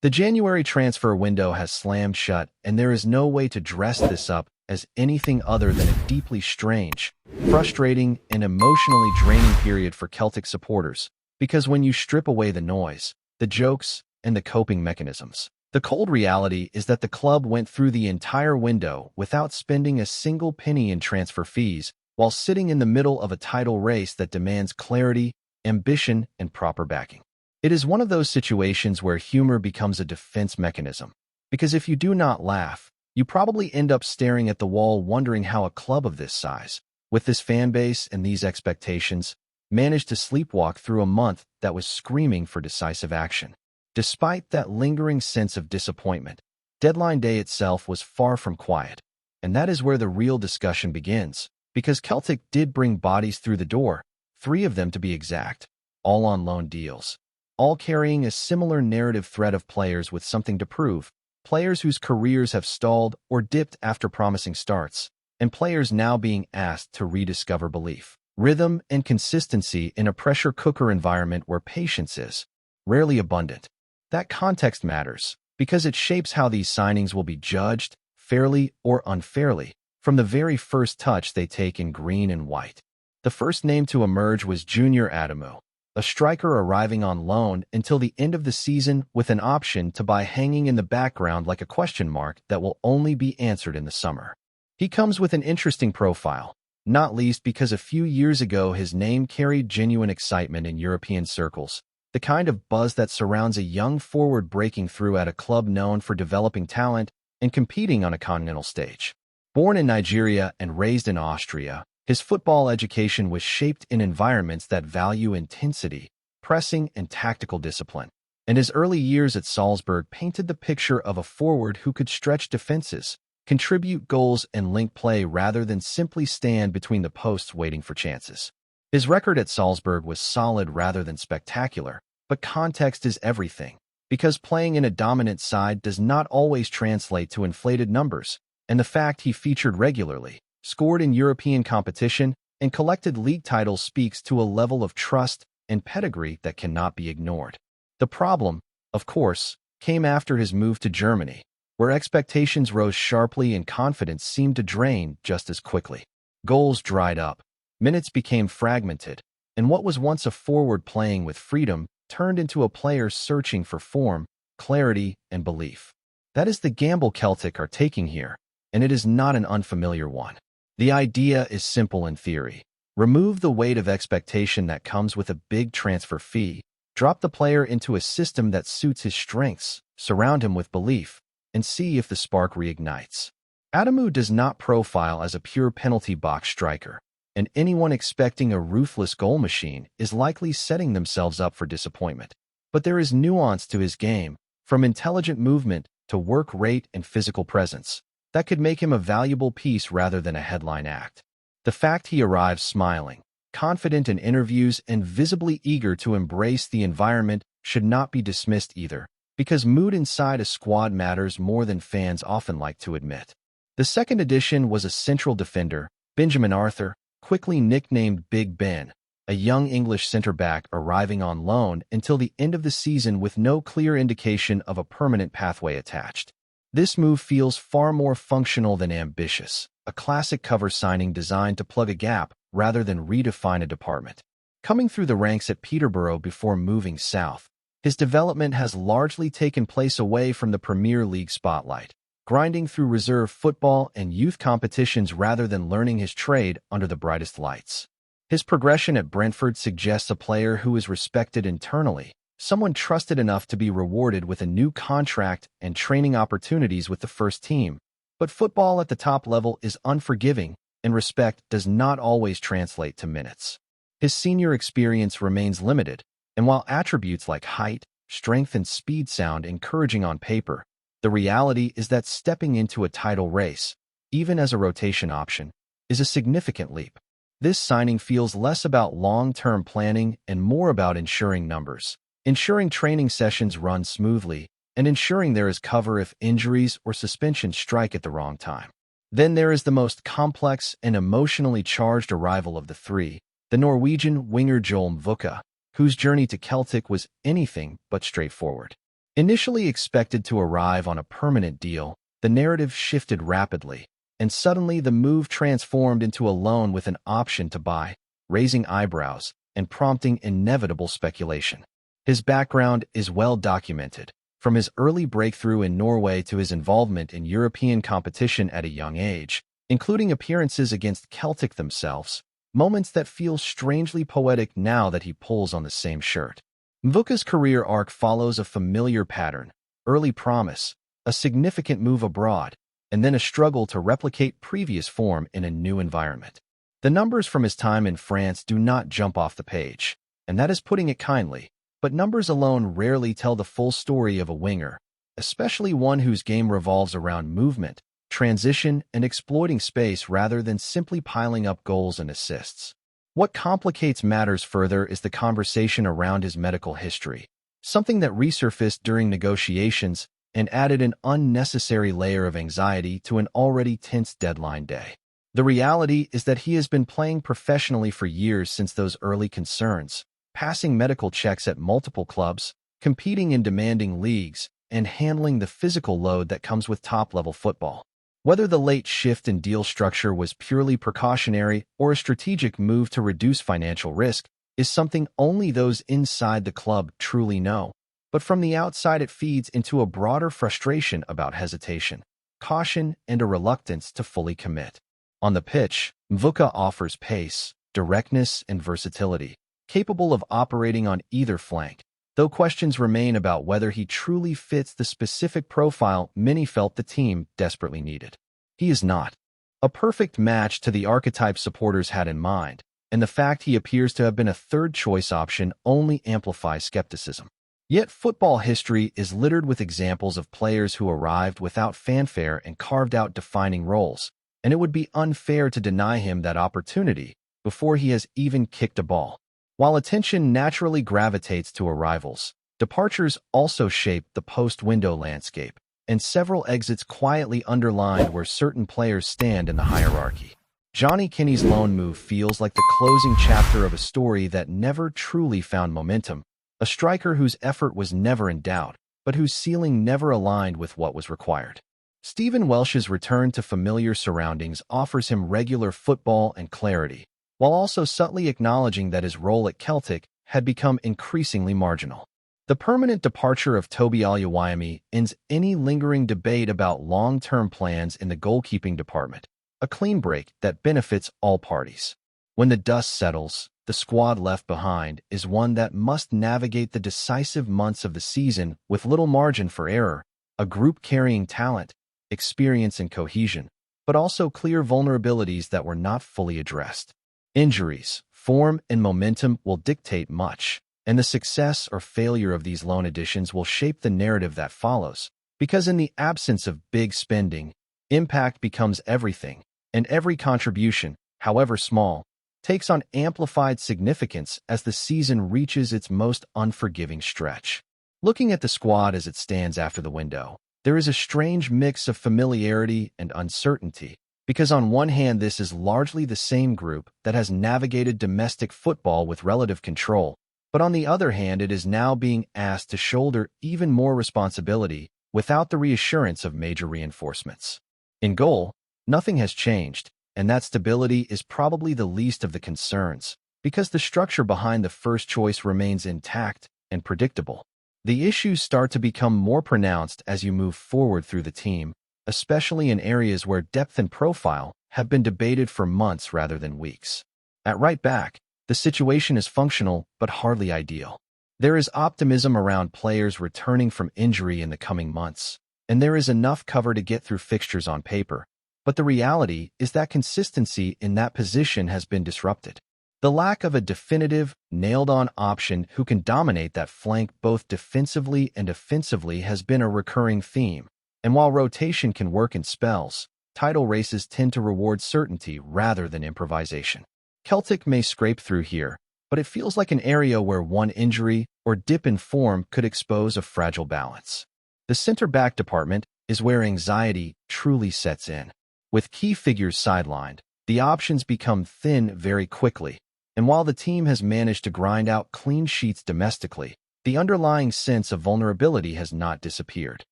The January transfer window has slammed shut, and there is no way to dress this up as anything other than a deeply strange, frustrating, and emotionally draining period for Celtic supporters, because when you strip away the noise, the jokes, and the coping mechanisms, the cold reality is that the club went through the entire window without spending a single penny in transfer fees, while sitting in the middle of a title race that demands clarity, ambition, and proper backing. It is one of those situations where humor becomes a defense mechanism, because if you do not laugh, you probably end up staring at the wall wondering how a club of this size, with this fan base and these expectations, managed to sleepwalk through a month that was screaming for decisive action. Despite that lingering sense of disappointment, deadline day itself was far from quiet, and that is where the real discussion begins, because Celtic did bring bodies through the door, 3 of them to be exact, all on loan deals, all carrying a similar narrative thread of players with something to prove, players whose careers have stalled or dipped after promising starts, and players now being asked to rediscover belief, rhythm, and consistency in a pressure cooker environment where patience is rarely abundant. That context matters, because it shapes how these signings will be judged, fairly or unfairly, from the very first touch they take in green and white. The first name to emerge was Junior Adamu, a striker arriving on loan until the end of the season with an option to buy hanging in the background like a question mark that will only be answered in the summer. He comes with an interesting profile, not least because a few years ago his name carried genuine excitement in European circles, the kind of buzz that surrounds a young forward breaking through at a club known for developing talent and competing on a continental stage. Born in Nigeria and raised in Austria, his football education was shaped in environments that value intensity, pressing, and tactical discipline. And his early years at Salzburg painted the picture of a forward who could stretch defenses, contribute goals, and link play rather than simply stand between the posts waiting for chances. His record at Salzburg was solid rather than spectacular, but context is everything, because playing in a dominant side does not always translate to inflated numbers, and the fact he featured regularly, scored in European competition, and collected league titles speaks to a level of trust and pedigree that cannot be ignored. The problem, of course, came after his move to Germany, where expectations rose sharply and confidence seemed to drain just as quickly. Goals dried up, minutes became fragmented, and what was once a forward playing with freedom turned into a player searching for form, clarity, and belief. That is the gamble Celtic are taking here, and it is not an unfamiliar one. The idea is simple in theory. Remove the weight of expectation that comes with a big transfer fee, drop the player into a system that suits his strengths, surround him with belief, and see if the spark reignites. Adamu does not profile as a pure penalty box striker, and anyone expecting a ruthless goal machine is likely setting themselves up for disappointment. But there is nuance to his game, from intelligent movement to work rate and physical presence, that could make him a valuable piece rather than a headline act. The fact he arrives smiling, confident in interviews, and visibly eager to embrace the environment should not be dismissed either, because mood inside a squad matters more than fans often like to admit. The second addition was a central defender, Benjamin Arthur, quickly nicknamed Big Ben, a young English centre-back arriving on loan until the end of the season with no clear indication of a permanent pathway attached. This move feels far more functional than ambitious, a classic cover signing designed to plug a gap rather than redefine a department. Coming through the ranks at Peterborough before moving south, his development has largely taken place away from the Premier League spotlight, grinding through reserve football and youth competitions rather than learning his trade under the brightest lights. His progression at Brentford suggests a player who is respected internally, someone trusted enough to be rewarded with a new contract and training opportunities with the first team. But football at the top level is unforgiving, and respect does not always translate to minutes. His senior experience remains limited, and while attributes like height, strength, and speed sound encouraging on paper, the reality is that stepping into a title race, even as a rotation option, is a significant leap. This signing feels less about long-term planning and more about ensuring numbers, ensuring training sessions run smoothly, and ensuring there is cover if injuries or suspensions strike at the wrong time. Then there is the most complex and emotionally charged arrival of the three, the Norwegian winger Vuka, whose journey to Celtic was anything but straightforward. Initially expected to arrive on a permanent deal, the narrative shifted rapidly, and suddenly the move transformed into a loan with an option to buy, raising eyebrows and prompting inevitable speculation. His background is well documented, from his early breakthrough in Norway to his involvement in European competition at a young age, including appearances against Celtic themselves, moments that feel strangely poetic now that he pulls on the same shirt. Vuka's career arc follows a familiar pattern: early promise, a significant move abroad, and then a struggle to replicate previous form in a new environment. The numbers from his time in France do not jump off the page, and that is putting it kindly, but numbers alone rarely tell the full story of a winger, especially one whose game revolves around movement, transition, and exploiting space rather than simply piling up goals and assists. What complicates matters further is the conversation around his medical history, something that resurfaced during negotiations and added an unnecessary layer of anxiety to an already tense deadline day. The reality is that he has been playing professionally for years since those early concerns, passing medical checks at multiple clubs, competing in demanding leagues, and handling the physical load that comes with top-level football. Whether the late shift in deal structure was purely precautionary or a strategic move to reduce financial risk is something only those inside the club truly know. But from the outside, it feeds into a broader frustration about hesitation, caution, and a reluctance to fully commit. On the pitch, Vuka offers pace, directness, and versatility, capable of operating on either flank, though questions remain about whether he truly fits the specific profile many felt the team desperately needed. He is not a perfect match to the archetype supporters had in mind, and the fact he appears to have been a third-choice option only amplifies skepticism. Yet football history is littered with examples of players who arrived without fanfare and carved out defining roles, and it would be unfair to deny him that opportunity before he has even kicked a ball. While attention naturally gravitates to arrivals, departures also shape the post-window landscape, and several exits quietly underlined where certain players stand in the hierarchy. Johnny Kinney's loan move feels like the closing chapter of a story that never truly found momentum, a striker whose effort was never in doubt, but whose ceiling never aligned with what was required. Stephen Welsh's return to familiar surroundings offers him regular football and clarity, while also subtly acknowledging that his role at Celtic had become increasingly marginal. The permanent departure of Toby Oluwayemi ends any lingering debate about long-term plans in the goalkeeping department, a clean break that benefits all parties. When the dust settles, the squad left behind is one that must navigate the decisive months of the season with little margin for error, a group carrying talent, experience, and cohesion, but also clear vulnerabilities that were not fully addressed. Injuries, form, and momentum will dictate much, and the success or failure of these loan additions will shape the narrative that follows, because in the absence of big spending, impact becomes everything, and every contribution, however small, takes on amplified significance as the season reaches its most unforgiving stretch. Looking at the squad as it stands after the window, there is a strange mix of familiarity and uncertainty, because on one hand this is largely the same group that has navigated domestic football with relative control, but on the other hand it is now being asked to shoulder even more responsibility without the reassurance of major reinforcements. In goal, nothing has changed, and that stability is probably the least of the concerns, because the structure behind the first choice remains intact and predictable. The issues start to become more pronounced as you move forward through the team, especially in areas where depth and profile have been debated for months rather than weeks. At right back, the situation is functional but hardly ideal. There is optimism around players returning from injury in the coming months, and there is enough cover to get through fixtures on paper, but the reality is that consistency in that position has been disrupted. The lack of a definitive, nailed-on option who can dominate that flank both defensively and offensively has been a recurring theme, and while rotation can work in spells, title races tend to reward certainty rather than improvisation. Celtic may scrape through here, but it feels like an area where one injury or dip in form could expose a fragile balance. The center-back department is where anxiety truly sets in. With key figures sidelined, the options become thin very quickly, and while the team has managed to grind out clean sheets domestically, the underlying sense of vulnerability has not disappeared.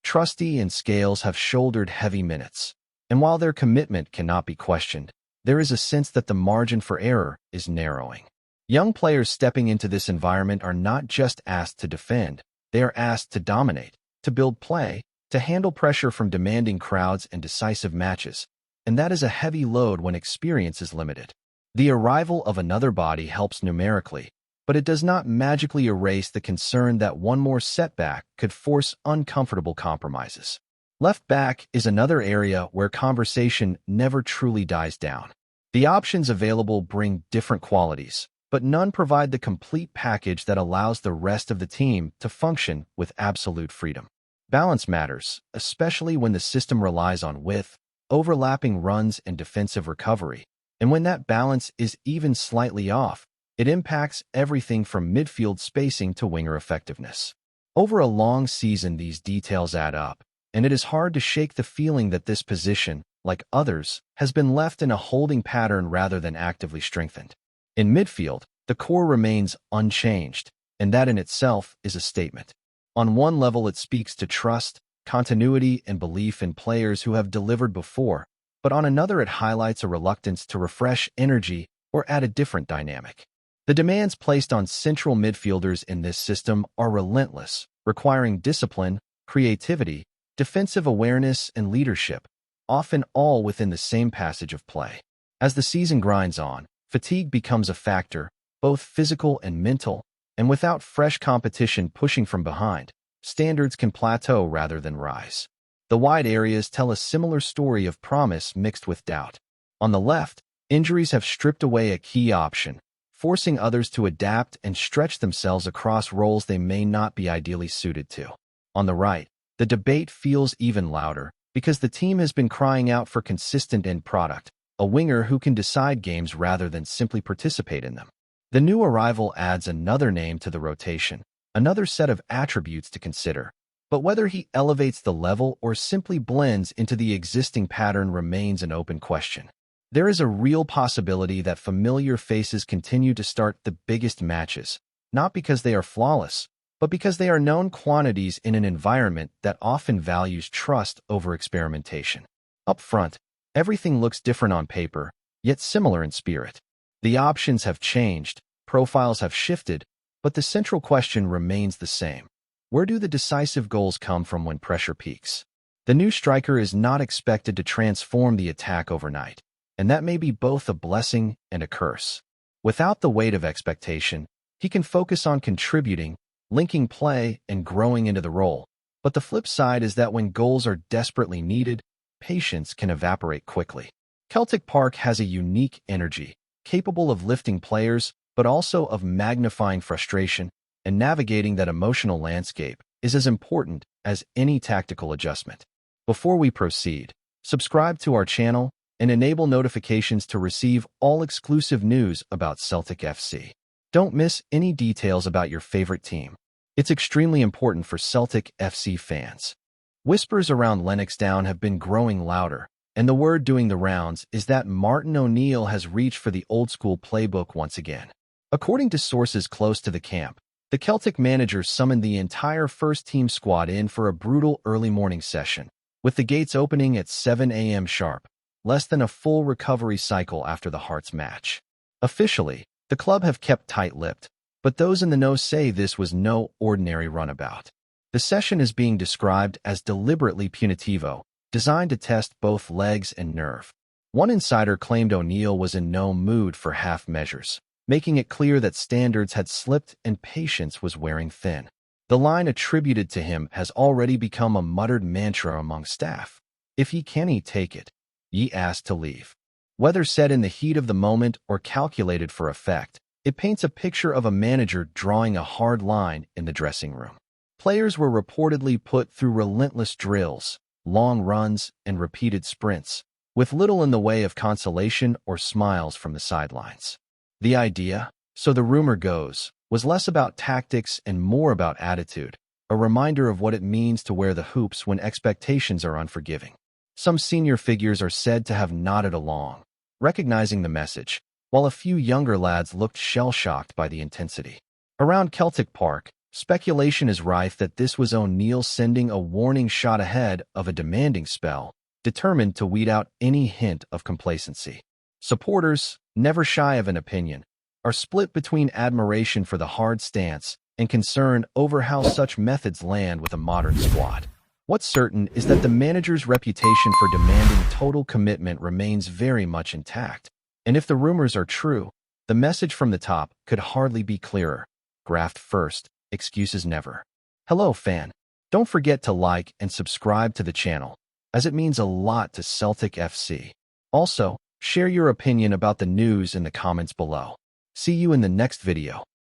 Trusty and Scales have shouldered heavy minutes, and while their commitment cannot be questioned, there is a sense that the margin for error is narrowing. Young players stepping into this environment are not just asked to defend, they are asked to dominate, to build play, to handle pressure from demanding crowds and decisive matches, and that is a heavy load when experience is limited. The arrival of another body helps numerically, but it does not magically erase the concern that one more setback could force uncomfortable compromises. Left back is another area where conversation never truly dies down. The options available bring different qualities, but none provide the complete package that allows the rest of the team to function with absolute freedom. Balance matters, especially when the system relies on width, overlapping runs, and defensive recovery. And when that balance is even slightly off, it impacts everything from midfield spacing to winger effectiveness. Over a long season, these details add up, and it is hard to shake the feeling that this position, like others, has been left in a holding pattern rather than actively strengthened. In midfield, the core remains unchanged, and that in itself is a statement. On one level, it speaks to trust, continuity, and belief in players who have delivered before, but on another it highlights a reluctance to refresh energy or add a different dynamic. The demands placed on central midfielders in this system are relentless, requiring discipline, creativity, defensive awareness, and leadership, often all within the same passage of play. As the season grinds on, fatigue becomes a factor, both physical and mental, and without fresh competition pushing from behind, standards can plateau rather than rise. The wide areas tell a similar story of promise mixed with doubt. On the left, injuries have stripped away a key option, forcing others to adapt and stretch themselves across roles they may not be ideally suited to. On the right, the debate feels even louder because the team has been crying out for consistent end product, a winger who can decide games rather than simply participate in them. The new arrival adds another name to the rotation, another set of attributes to consider, but whether he elevates the level or simply blends into the existing pattern remains an open question. There is a real possibility that familiar faces continue to start the biggest matches, not because they are flawless, but because they are known quantities in an environment that often values trust over experimentation. Up front, everything looks different on paper, yet similar in spirit. The options have changed, profiles have shifted, but the central question remains the same. Where do the decisive goals come from when pressure peaks? The new striker is not expected to transform the attack overnight, and that may be both a blessing and a curse. Without the weight of expectation, he can focus on contributing, linking play, and growing into the role. But the flip side is that when goals are desperately needed, patience can evaporate quickly. Celtic Park has a unique energy, capable of lifting players, but also of magnifying frustration, and navigating that emotional landscape is as important as any tactical adjustment. Before we proceed, subscribe to our channel and enable notifications to receive all exclusive news about Celtic FC. Don't miss any details about your favorite team. It's extremely important for Celtic FC fans. Whispers around Lennox Down have been growing louder, and the word doing the rounds is that Martin O'Neill has reached for the old-school playbook once again. According to sources close to the camp, the Celtic manager summoned the entire first-team squad in for a brutal early morning session, with the gates opening at 7 a.m. sharp, less than a full recovery cycle after the Hearts match. Officially, the club have kept tight-lipped, but those in the know say this was no ordinary runabout. The session is being described as deliberately punitivo, designed to test both legs and nerve. One insider claimed O'Neill was in no mood for half measures, making it clear that standards had slipped and patience was wearing thin. The line attributed to him has already become a muttered mantra among staff. If ye can't take it, ye ask to leave. Whether said in the heat of the moment or calculated for effect, it paints a picture of a manager drawing a hard line in the dressing room. Players were reportedly put through relentless drills, long runs, and repeated sprints, with little in the way of consolation or smiles from the sidelines. The idea, so the rumor goes, was less about tactics and more about attitude, a reminder of what it means to wear the hoops when expectations are unforgiving. Some senior figures are said to have nodded along, recognizing the message, while a few younger lads looked shell-shocked by the intensity. Around Celtic Park, Speculation is rife that this was O'Neill sending a warning shot ahead of a demanding spell, determined to weed out any hint of complacency. Supporters, never shy of an opinion, are split between admiration for the hard stance and concern over how such methods land with a modern squad. What's certain is that the manager's reputation for demanding total commitment remains very much intact. And if the rumors are true, the message from the top could hardly be clearer. Graft first, excuses never. Hello, fan. Don't forget to like and subscribe to the channel, as it means a lot to Celtic FC. Also, share your opinion about the news in the comments below. See you in the next video.